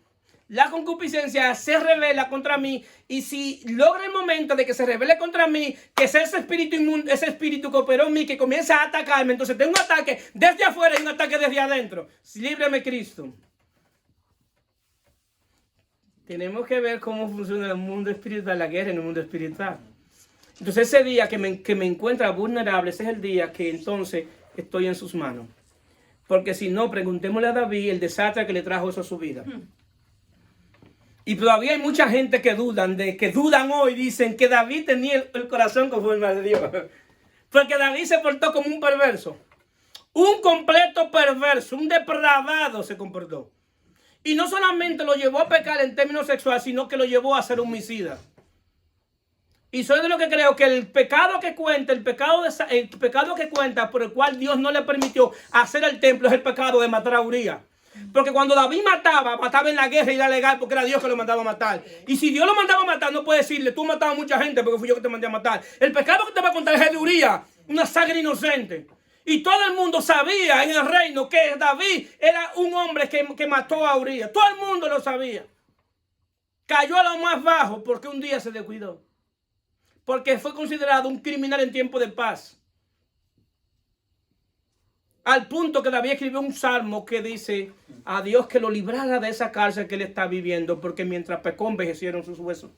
la concupiscencia se revela contra mí. Y si logra el momento de que se revele contra mí, que sea ese espíritu inmundo, ese espíritu que operó en mí, que comienza a atacarme, entonces tengo un ataque desde afuera y un ataque desde adentro. Líbrame, Cristo. Tenemos que ver cómo funciona el mundo espiritual, la guerra en el mundo espiritual. Entonces ese día que me encuentra vulnerable, ese es el día que entonces estoy en sus manos. Porque si no, preguntémosle a David el desastre que le trajo eso a su vida. Y todavía hay mucha gente que dudan hoy, dicen que David tenía el corazón conforme a Dios. Porque David se portó como un perverso. Un completo perverso, un depravado se comportó. Y no solamente lo llevó a pecar en términos sexuales, sino que lo llevó a ser homicida. Y soy de lo que creo que el pecado que cuenta, el pecado que cuenta por el cual Dios no le permitió hacer el templo es el pecado de matar a Urías. Porque cuando David mataba en la guerra y era legal porque era Dios que lo mandaba a matar. Y si Dios lo mandaba a matar, no puede decirle, tú matabas a mucha gente porque fui yo que te mandé a matar. El pecado que te va a contar es el de Urías, una sangre inocente. Y todo el mundo sabía en el reino que David era un hombre que mató a Urías. Todo el mundo lo sabía. Cayó a lo más bajo porque un día se descuidó. Porque fue considerado un criminal en tiempo de paz. Al punto que David escribió un salmo que dice a Dios que lo librara de esa cárcel que él está viviendo, porque mientras pecó envejecieron sus huesos.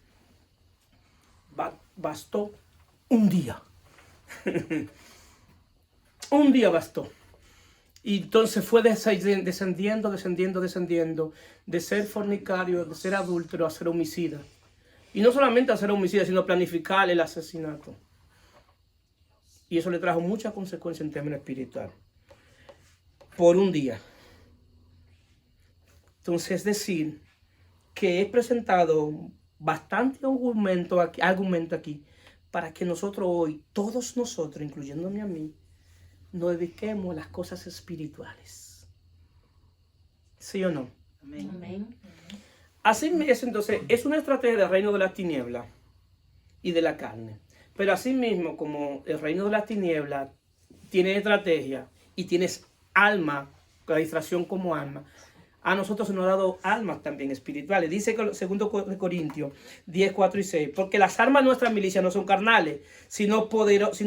Bastó un día. Un día bastó. Y entonces fue descendiendo, de ser fornicario, de ser adúltero, a ser homicida. Y no solamente a ser homicida, sino planificar el asesinato. Y eso le trajo muchas consecuencias en términos espirituales. Por un día. Entonces, es decir, que he presentado bastante argumento aquí para que nosotros hoy, todos nosotros, incluyéndome a mí, nos dediquemos a las cosas espirituales. ¿Sí o no? Amén. Amén. Así es, entonces, es una estrategia del reino de las tinieblas y de la carne. Pero así mismo, como el reino de las tinieblas tiene estrategia y tienes alma, la distracción como alma, a nosotros se nos ha dado almas también espirituales. Dice 2 Corintios 10, 4 y 6, porque las armas de nuestra milicia no son carnales, sino poderosos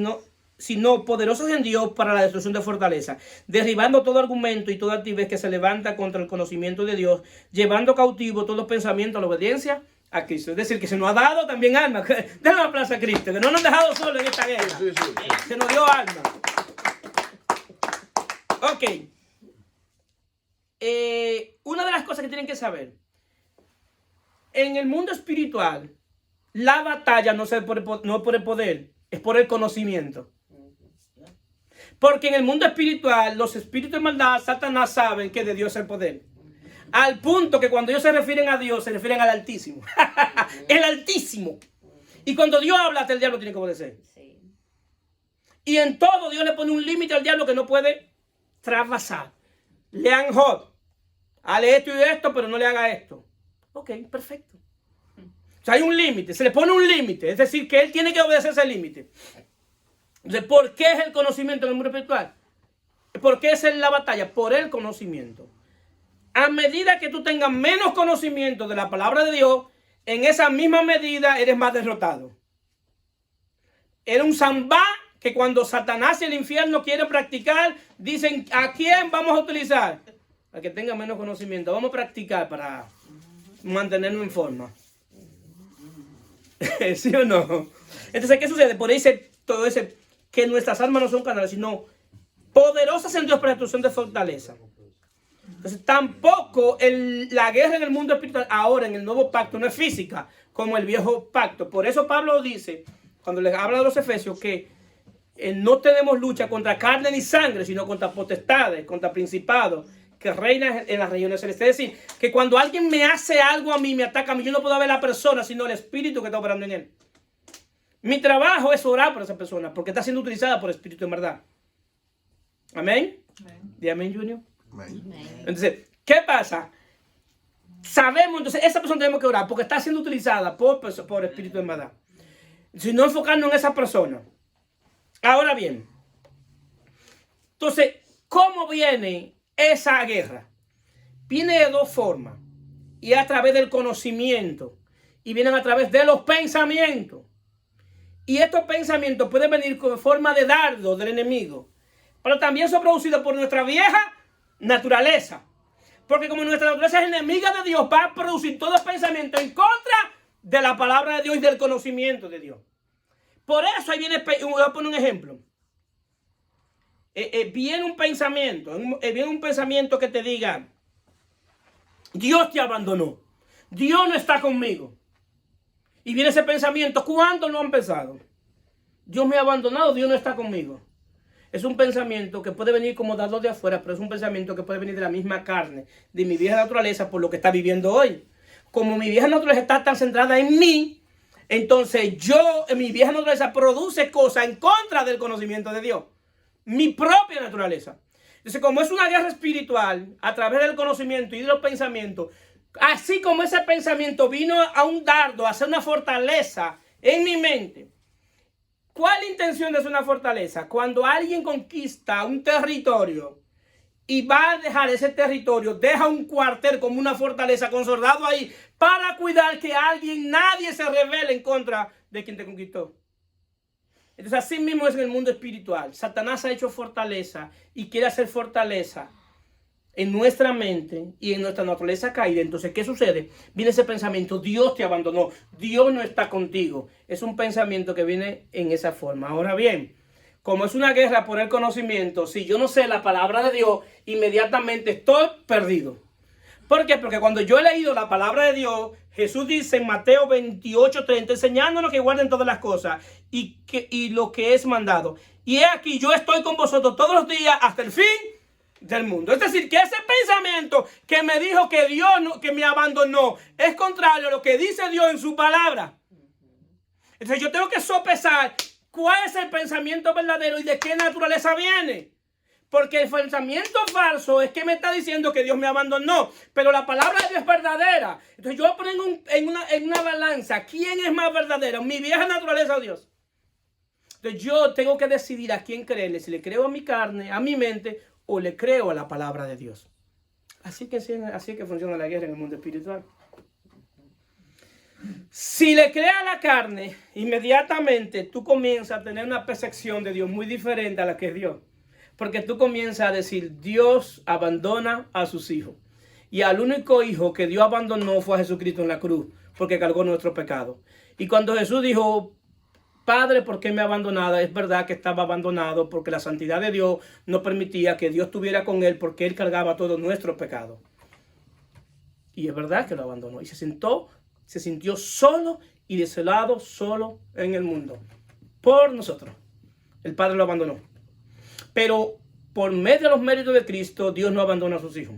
en Dios para la destrucción de fortaleza, derribando todo argumento y toda altivez que se levanta contra el conocimiento de Dios, llevando cautivo todo pensamiento a la obediencia a Cristo. Es decir, que se nos ha dado también alma. Denle un aplauso a Cristo, que no nos ha dejado solos en esta guerra. Se nos dio alma. Ok. Una de las cosas que tienen que saber, en el mundo espiritual, la batalla no es por el poder, es por el conocimiento. Porque en el mundo espiritual, los espíritus de maldad, Satanás, saben que de Dios es el poder. Al punto que cuando ellos se refieren a Dios, se refieren al Altísimo. El Altísimo. Y cuando Dios habla, hasta el diablo tiene que obedecer. Sí. Y en todo Dios le pone un límite al diablo que no puede traspasar. Lean Job. Hale esto y esto, pero no le haga esto. Ok, perfecto. O sea, hay un límite. Se le pone un límite. Es decir, que él tiene que obedecer ese límite. Entonces, ¿por qué es el conocimiento en el mundo espiritual? ¿Por qué es la batalla? Por el conocimiento. A medida que tú tengas menos conocimiento de la palabra de Dios, en esa misma medida eres más derrotado. Era un zambá que cuando Satanás y el infierno quieren practicar, dicen, ¿a quién vamos a utilizar? A que tenga menos conocimiento. Vamos a practicar para mantenernos en forma. ¿Sí o no? Entonces, ¿qué sucede? Por ahí dice todo ese, que nuestras armas no son carnales, sino poderosas en Dios para destrucción de fortaleza. Entonces, tampoco la guerra en el mundo espiritual, ahora en el nuevo pacto, no es física, como el viejo pacto. Por eso Pablo dice, cuando les habla de los Efesios, que no tenemos lucha contra carne ni sangre, sino contra potestades, contra principados, que reinan en las regiones celestes. Es decir, que cuando alguien me hace algo a mí, me ataca a mí, yo no puedo ver la persona, sino el espíritu que está operando en él. Mi trabajo es orar por esa persona, porque está siendo utilizada por espíritu de verdad. ¿Amén? ¿De amén, Junior? Amén. Entonces, ¿qué pasa? Sabemos, entonces, esa persona tenemos que orar, porque está siendo utilizada por espíritu de verdad. Si no enfocarnos en esa persona. Ahora bien, entonces, ¿cómo viene esa guerra? Viene de dos formas. Y a través del conocimiento. Y vienen a través de los pensamientos. Y estos pensamientos pueden venir con forma de dardo del enemigo. Pero también son producidos por nuestra vieja naturaleza. Porque como nuestra naturaleza es enemiga de Dios, va a producir todo pensamiento en contra de la palabra de Dios y del conocimiento de Dios. Por eso ahí viene, voy a poner un ejemplo. Viene un pensamiento que te diga, Dios te abandonó, Dios no está conmigo. Y viene ese pensamiento, ¿cuántos lo han pensado? Dios me ha abandonado, Dios no está conmigo. Es un pensamiento que puede venir como dado de afuera, pero es un pensamiento que puede venir de la misma carne, de mi vieja naturaleza, por lo que está viviendo hoy. Como mi vieja naturaleza está tan centrada en mí, entonces mi vieja naturaleza produce cosas en contra del conocimiento de Dios. Mi propia naturaleza. Entonces, como es una guerra espiritual, a través del conocimiento y de los pensamientos, así como ese pensamiento vino a un dardo, a hacer una fortaleza en mi mente. ¿Cuál es la intención de hacer una fortaleza? Cuando alguien conquista un territorio y va a dejar ese territorio, deja un cuartel como una fortaleza con soldados ahí para cuidar que nadie se rebele en contra de quien te conquistó. Entonces, así mismo es en el mundo espiritual. Satanás ha hecho fortaleza y quiere hacer fortaleza en nuestra mente y en nuestra naturaleza caída. Entonces, ¿qué sucede? Viene ese pensamiento, Dios te abandonó, Dios no está contigo. Es un pensamiento que viene en esa forma. Ahora bien, como es una guerra por el conocimiento, si yo no sé la palabra de Dios, inmediatamente estoy perdido. ¿Por qué? Porque cuando yo he leído la palabra de Dios, Jesús dice en Mateo 28:30, enseñándonos que guarden todas las cosas y lo que es mandado. Y he aquí, yo estoy con vosotros todos los días hasta el fin del mundo. Es decir, que ese pensamiento que me dijo que Dios que me abandonó es contrario a lo que dice Dios en su palabra. Entonces yo tengo que sopesar cuál es el pensamiento verdadero y de qué naturaleza viene. Porque el pensamiento falso es que me está diciendo que Dios me abandonó. Pero la palabra de Dios es verdadera. Entonces yo pongo en una balanza. ¿Quién es más verdadero? ¿Mi vieja naturaleza o Dios? Entonces yo tengo que decidir a quién creerle. Si le creo a mi carne, a mi mente, o le creo a la palabra de Dios. Así es que funciona la guerra en el mundo espiritual. Si le crees a la carne, inmediatamente tú comienzas a tener una percepción de Dios muy diferente a la que es Dios. Porque tú comienzas a decir, Dios abandona a sus hijos. Y al único hijo que Dios abandonó fue a Jesucristo en la cruz, porque cargó nuestro pecado. Y cuando Jesús dijo, Padre, ¿por qué me ha abandonado? Es verdad que estaba abandonado porque la santidad de Dios no permitía que Dios estuviera con él porque él cargaba todos nuestros pecados. Y es verdad que lo abandonó y se sintió solo y desolado, solo en el mundo. Por nosotros. El Padre lo abandonó. Pero por medio de los méritos de Cristo, Dios no abandona a sus hijos.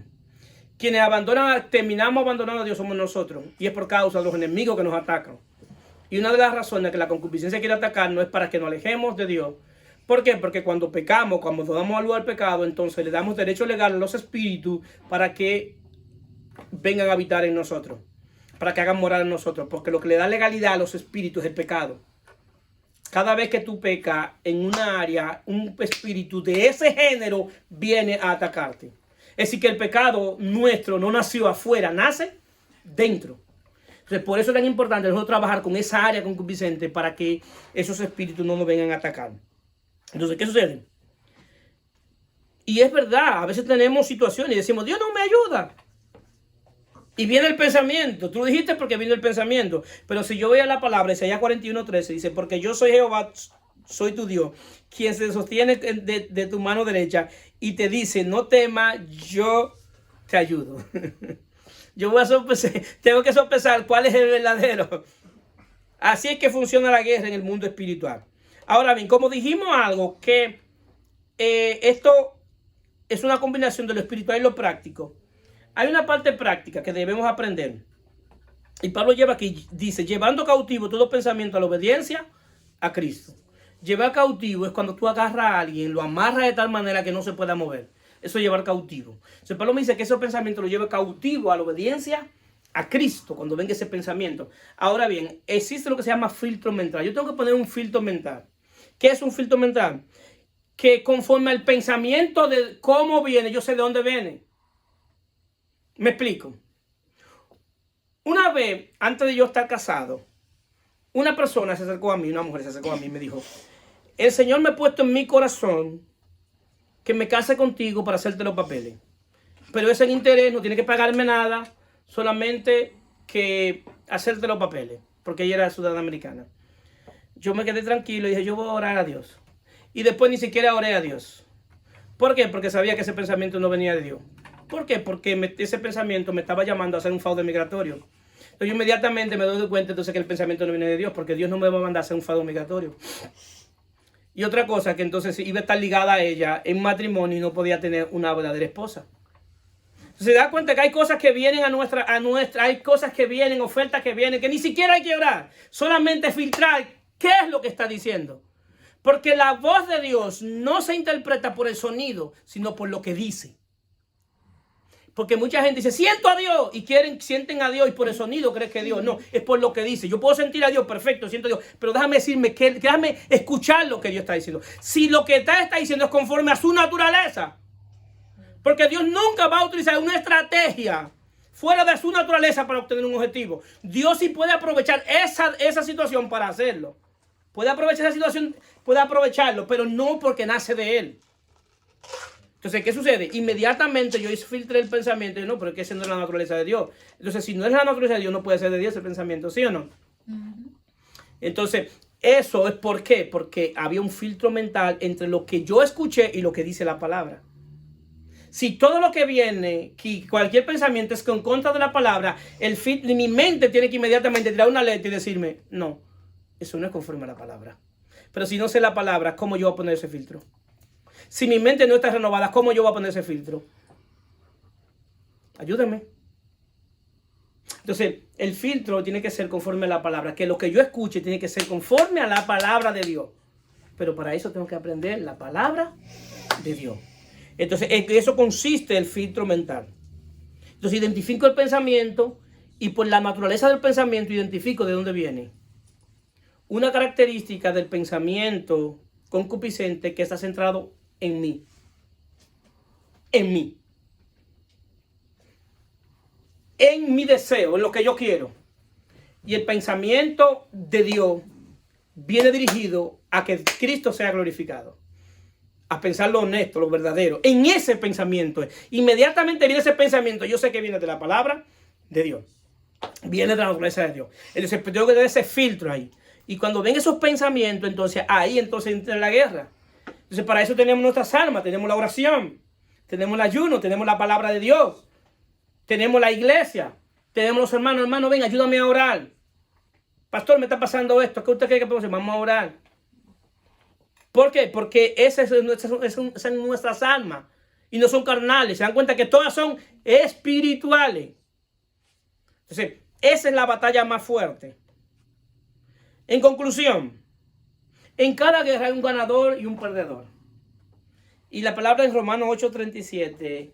Quienes terminamos abandonando a Dios somos nosotros. Y es por causa de los enemigos que nos atacan. Y una de las razones que la concupiscencia quiere atacar no es para que nos alejemos de Dios. ¿Por qué? Porque cuando pecamos, cuando damos algo al pecado, entonces le damos derecho legal a los espíritus para que vengan a habitar en nosotros. Para que hagan morar en nosotros. Porque lo que le da legalidad a los espíritus es el pecado. Cada vez que tú pecas en una área, un espíritu de ese género viene a atacarte. Es decir, que el pecado nuestro no nació afuera, nace dentro. Entonces, por eso es tan importante nosotros trabajar con esa área concupiscente para que esos espíritus no nos vengan a atacar. Entonces, ¿qué sucede? Y es verdad, a veces tenemos situaciones y decimos, Dios no me ayuda. Y viene el pensamiento. Tú lo dijiste porque vino el pensamiento. Pero si yo voy a la palabra, Isaías 41:13, dice, porque yo soy Jehová, soy tu Dios, quien se sostiene de tu mano derecha y te dice, no temas, yo te ayudo. Yo voy a sopesar, tengo que sopesar cuál es el verdadero. Así es que funciona la guerra en el mundo espiritual. Ahora bien, como dijimos algo, que esto es una combinación de lo espiritual y lo práctico. Hay una parte práctica que debemos aprender. Y Pablo lleva aquí, dice, llevando cautivo todo pensamiento a la obediencia a Cristo. Llevar cautivo es cuando tú agarras a alguien, lo amarras de tal manera que no se pueda mover. Eso es llevar cautivo. Entonces Pablo me dice que ese pensamiento lo lleva cautivo a la obediencia a Cristo, cuando venga ese pensamiento. Ahora bien, existe lo que se llama filtro mental. Yo tengo que poner un filtro mental. ¿Qué es un filtro mental? Que conforme al pensamiento de cómo viene, yo sé de dónde viene. Me explico. Una vez, antes de yo estar casado, una persona se acercó a mí, una mujer se acercó a mí y me dijo, el Señor me ha puesto en mi corazón que me case contigo para hacerte los papeles. Pero ese interés, no tiene que pagarme nada, solamente que hacerte los papeles, porque ella era ciudadana americana. Yo me quedé tranquilo y dije, yo voy a orar a Dios. Y después ni siquiera oré a Dios. ¿Por qué? Porque sabía que ese pensamiento no venía de Dios. ¿Por qué? Porque ese pensamiento me estaba llamando a hacer un fraude migratorio. Entonces yo inmediatamente me doy cuenta entonces que el pensamiento no viene de Dios, porque Dios no me va a mandar a hacer un fraude migratorio. Y otra cosa, que entonces iba a estar ligada a ella en matrimonio y no podía tener una verdadera esposa. Entonces se da cuenta que hay cosas que vienen hay cosas que vienen, ofertas que vienen, que ni siquiera hay que orar. Solamente filtrar qué es lo que está diciendo. Porque la voz de Dios no se interpreta por el sonido, sino por lo que dice. Porque mucha gente dice, siento a Dios, y sienten a Dios y por el sonido creen que Dios. No, es por lo que dice. Yo puedo sentir a Dios, perfecto, siento a Dios, pero déjame escuchar lo que Dios está diciendo. Si lo que está diciendo es conforme a su naturaleza, porque Dios nunca va a utilizar una estrategia fuera de su naturaleza para obtener un objetivo. Dios sí puede aprovechar esa situación para hacerlo. Puede aprovechar esa situación, puede aprovecharlo, pero no porque nace de Él. Entonces, ¿qué sucede? Inmediatamente yo filtré el pensamiento y no, pero es que esa no es la naturaleza de Dios. Entonces, si no es la naturaleza de Dios, no puede ser de Dios el pensamiento, ¿sí o no? Entonces, eso es ¿por qué? Porque había un filtro mental entre lo que yo escuché y lo que dice la palabra. Si todo lo que viene, cualquier pensamiento es en contra de la palabra, mi mente tiene que inmediatamente tirar una alerta y decirme, no, eso no es conforme a la palabra. Pero si no sé la palabra, ¿cómo yo voy a poner ese filtro? Si mi mente no está renovada, ¿cómo yo voy a poner ese filtro? Ayúdame. Entonces, el filtro tiene que ser conforme a la palabra. Que lo que yo escuche tiene que ser conforme a la palabra de Dios. Pero para eso tengo que aprender la palabra de Dios. Entonces, en eso consiste el filtro mental. Entonces, identifico el pensamiento y por la naturaleza del pensamiento identifico de dónde viene. Una característica del pensamiento concupiscente que está centrado en mí. En mí. En mi deseo, en lo que yo quiero. Y el pensamiento de Dios viene dirigido a que Cristo sea glorificado. A pensar lo honesto, lo verdadero. En ese pensamiento. Inmediatamente viene ese pensamiento. Yo sé que viene de la palabra de Dios. Viene de la naturaleza de Dios. Entonces tengo que tener ese filtro ahí. Y cuando ven esos pensamientos, entonces ahí entonces entra la guerra. Entonces para eso tenemos nuestras armas, tenemos la oración, tenemos el ayuno, tenemos la palabra de Dios, tenemos la iglesia, tenemos los hermanos, ven, ayúdame a orar. Pastor, me está pasando esto, ¿qué usted cree que podemos hacer? Vamos a orar. ¿Por qué? Porque esas son nuestras almas y no son carnales. Se dan cuenta que todas son espirituales. Entonces, esa es la batalla más fuerte. En conclusión, en cada guerra hay un ganador y un perdedor. Y la palabra en Romanos 8:37,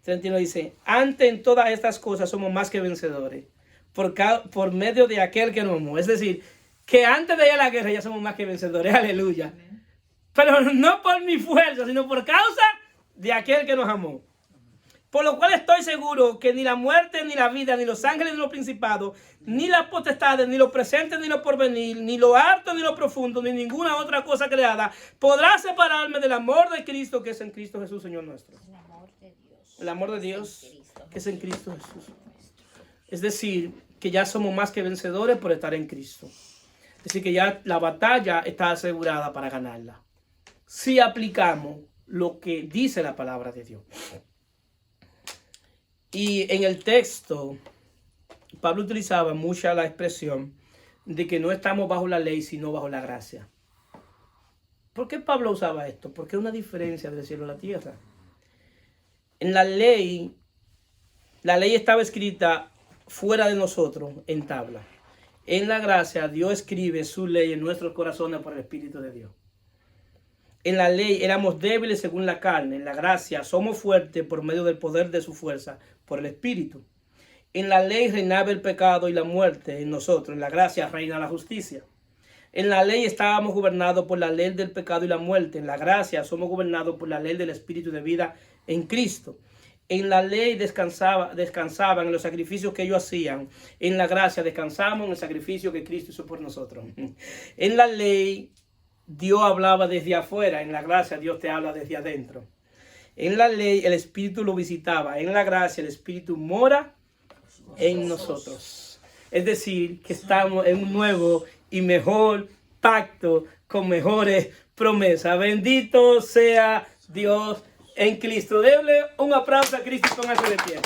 39 dice, antes en todas estas cosas somos más que vencedores por medio de aquel que nos amó. Es decir, que antes de ir a la guerra ya somos más que vencedores. Aleluya. Pero no por mi fuerza, sino por causa de aquel que nos amó. Por lo cual estoy seguro que ni la muerte, ni la vida, ni los ángeles, ni los principados, ni las potestades, ni lo presente, ni lo porvenir, ni lo alto, ni lo profundo, ni ninguna otra cosa creada, podrá separarme del amor de Cristo, que es en Cristo Jesús, Señor nuestro. El amor de Dios. El amor de Dios, que es en Cristo Jesús. Es decir, que ya somos más que vencedores por estar en Cristo. Es decir, que ya la batalla está asegurada para ganarla. Si aplicamos lo que dice la palabra de Dios. Y en el texto, Pablo utilizaba mucha la expresión de que no estamos bajo la ley, sino bajo la gracia. ¿Por qué Pablo usaba esto? Porque hay una diferencia del cielo a la tierra. En la ley estaba escrita fuera de nosotros, en tabla. En la gracia, Dios escribe su ley en nuestros corazones por el Espíritu de Dios. En la ley éramos débiles según la carne. En la gracia somos fuertes por medio del poder de su fuerza, por el Espíritu. En la ley reinaba el pecado y la muerte en nosotros. En la gracia reina la justicia. En la ley estábamos gobernados por la ley del pecado y la muerte. En la gracia somos gobernados por la ley del Espíritu de vida en Cristo. En la ley descansaban en los sacrificios que ellos hacían. En la gracia descansamos en el sacrificio que Cristo hizo por nosotros. En la ley Dios hablaba desde afuera, en la gracia Dios te habla desde adentro. En la ley el Espíritu lo visitaba, en la gracia el Espíritu mora en nosotros. Es decir, que estamos en un nuevo y mejor pacto con mejores promesas. Bendito sea Dios en Cristo. Denle un aplauso a Cristo y póngase de pie.